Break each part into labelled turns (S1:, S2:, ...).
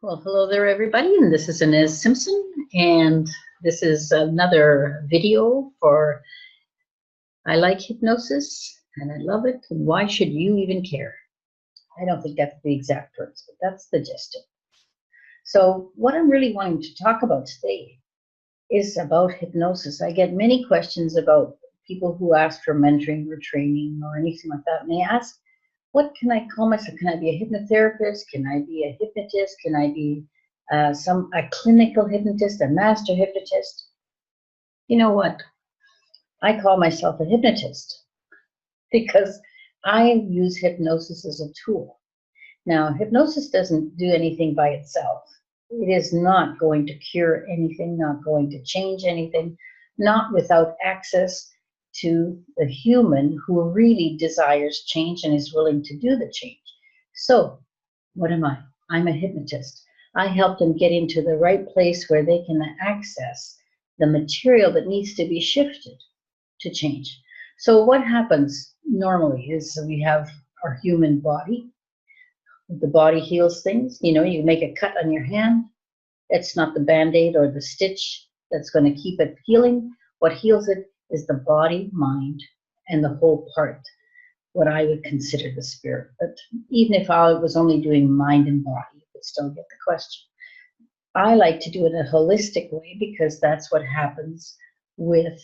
S1: Well, hello there, everybody, and this is Inez Simpson, and this is another video for I like hypnosis, and I love it, and why should you even care? I don't think that's the exact words, but that's the gist of it. So what I'm really wanting to talk about today is about hypnosis. I get many questions about people who ask for mentoring or training or anything like that, and they ask, what can I call myself? Can I be a hypnotherapist? Can I be a hypnotist? Can I be a clinical hypnotist, a master hypnotist? You know what? I call myself a hypnotist because I use hypnosis as a tool. Now, hypnosis doesn't do anything by itself. It is not going to cure anything, not going to change anything, not without access to the human who really desires change and is willing to do the change. So, what am I? I'm a hypnotist. I help them get into the right place where they can access the material that needs to be shifted to change. So, what happens normally is we have our human body. The body heals things. You know, you make a cut on your hand. It's not the band-aid or the stitch that's going to keep it healing. What heals it is the body, mind, and the whole part, what I would consider the spirit. But even if I was only doing mind and body, you could still get the question. I like to do it in a holistic way because that's what happens with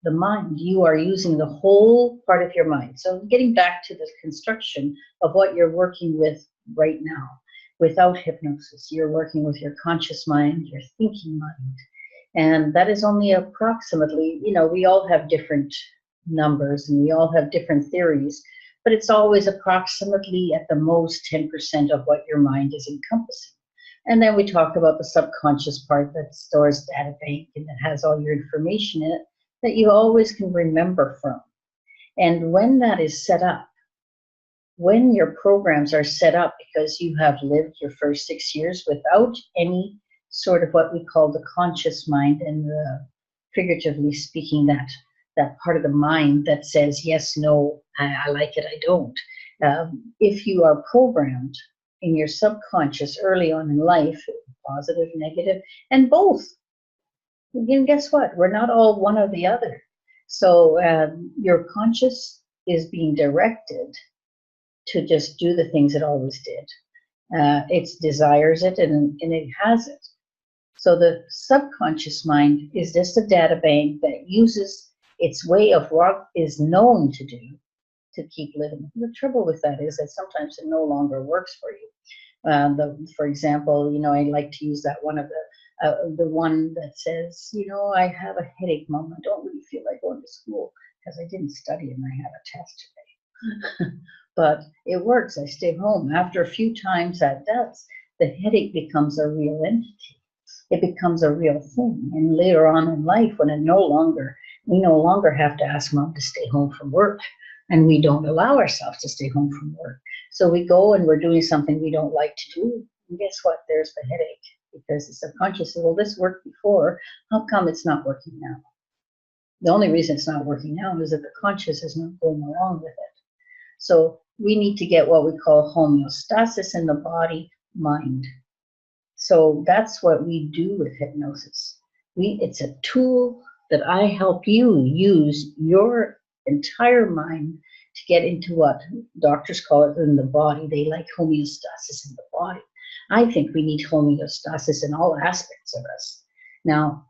S1: the mind. You are using the whole part of your mind. So getting back to the construction of what you're working with right now, without hypnosis, you're working with your conscious mind, your thinking mind. And that is only approximately, we all have different numbers and we all have different theories, but it's always approximately at the most 10% of what your mind is encompassing. And then we talk about the subconscious part that stores data bank and that has all your information in it that you always can remember from. And when that is set up, when your programs are set up because you have lived your first 6 years without any sort of what we call the conscious mind and figuratively speaking, that part of the mind that says, yes, no, I like it, I don't. If you are programmed in your subconscious early on in life, positive, negative, and both, and guess what? We're not all one or the other. So your conscious is being directed to just do the things it always did. It desires it and it has it. So the subconscious mind is just a data bank that uses its way of what is known to do to keep living. The trouble with that is that sometimes it no longer works for you. For example, I like to use that one of the one that says, I have a headache, Mom. I don't really feel like going to school because I didn't study and I have a test today. But it works. I stay home. After a few times that does, the headache becomes a real entity. It becomes a real thing. And later on in life, when we no longer have to ask Mom to stay home from work, and we don't allow ourselves to stay home from work. So we go and we're doing something we don't like to do. And guess what? There's the headache. Because the subconscious says, well, this worked before. How come it's not working now? The only reason it's not working now is that the conscious is not going along with it. So we need to get what we call homeostasis in the body, mind. So that's what we do with hypnosis. It's a tool that I help you use your entire mind to get into what doctors call it in the body. They like homeostasis in the body. I think we need homeostasis in all aspects of us. Now,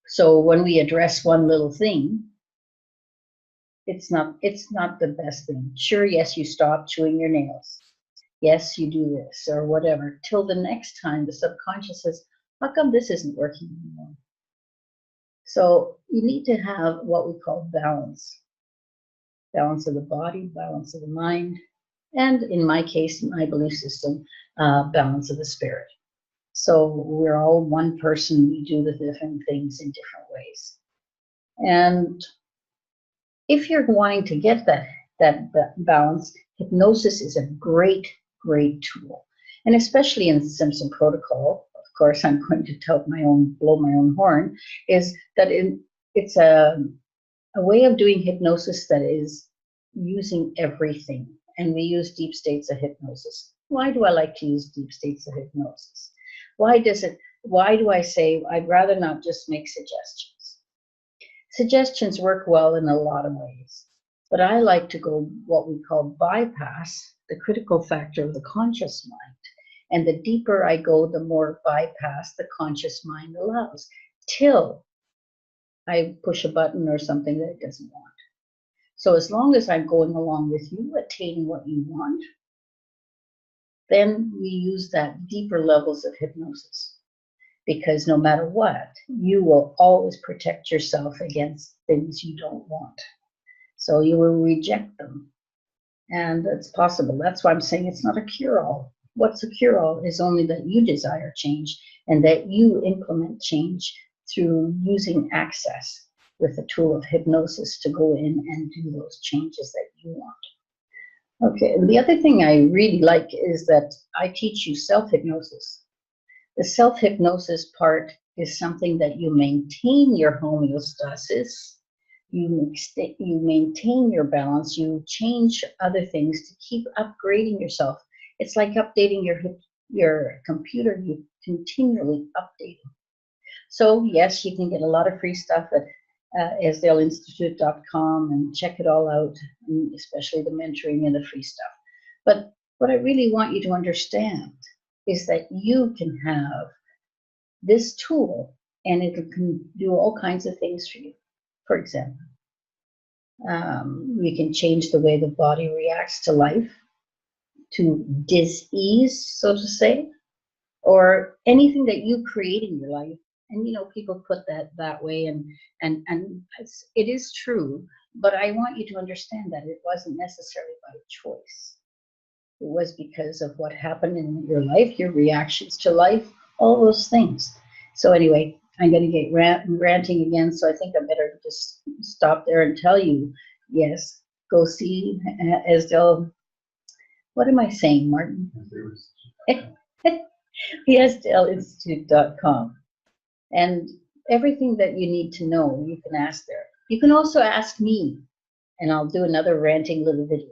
S1: so when we address one little thing, it's not the best thing. Sure, yes, you stop chewing your nails. Yes, you do this or whatever. Till the next time the subconscious says, how come this isn't working anymore? So you need to have what we call balance. Balance of the body, balance of the mind, and in my case, my belief system, balance of the spirit. So we're all one person. We do the different things in different ways. And if you're wanting to get that balance, hypnosis is a great tool. And especially in the Simpson protocol, of course, I'm going to blow my own horn, is that it's a way of doing hypnosis that is using everything. And we use deep states of hypnosis. Why do I like to use deep states of hypnosis? Why do I say I'd rather not just make suggestions? Suggestions work well in a lot of ways, but I like to go what we call bypass the critical factor of the conscious mind. And the deeper I go, the more bypass the conscious mind allows, till I push a button or something that it doesn't want. So as long as I'm going along with you, attaining what you want, then we use that deeper levels of hypnosis. Because no matter what, you will always protect yourself against things you don't want. So you will reject them. And it's possible. That's why I'm saying it's not a cure-all. What's a cure-all is only that you desire change and that you implement change through using access with the tool of hypnosis to go in and do those changes that you want. Okay, and the other thing I really like is that I teach you self-hypnosis. The self-hypnosis part is something that you maintain your homeostasis, you maintain your balance, you change other things to keep upgrading yourself. It's like updating your computer, you continually update it. So yes, you can get a lot of free stuff at esdeleinstitute.com and check it all out, especially the mentoring and the free stuff. But what I really want you to understand is that you can have this tool and it can do all kinds of things for you. For example, we can change the way the body reacts to life, to dis-ease, so to say, or anything that you create in your life. And you know, people put that way, and it is true. But I want you to understand that it wasn't necessarily by choice. It was because of what happened in your life, your reactions to life, all those things. So anyway, I'm going to get ranting again, so I think I better just stop there and tell you, yes, go see Esdel. What am I saying, Martin? esdelinstitute.com. And everything that you need to know, you can ask there. You can also ask me, and I'll do another ranting little video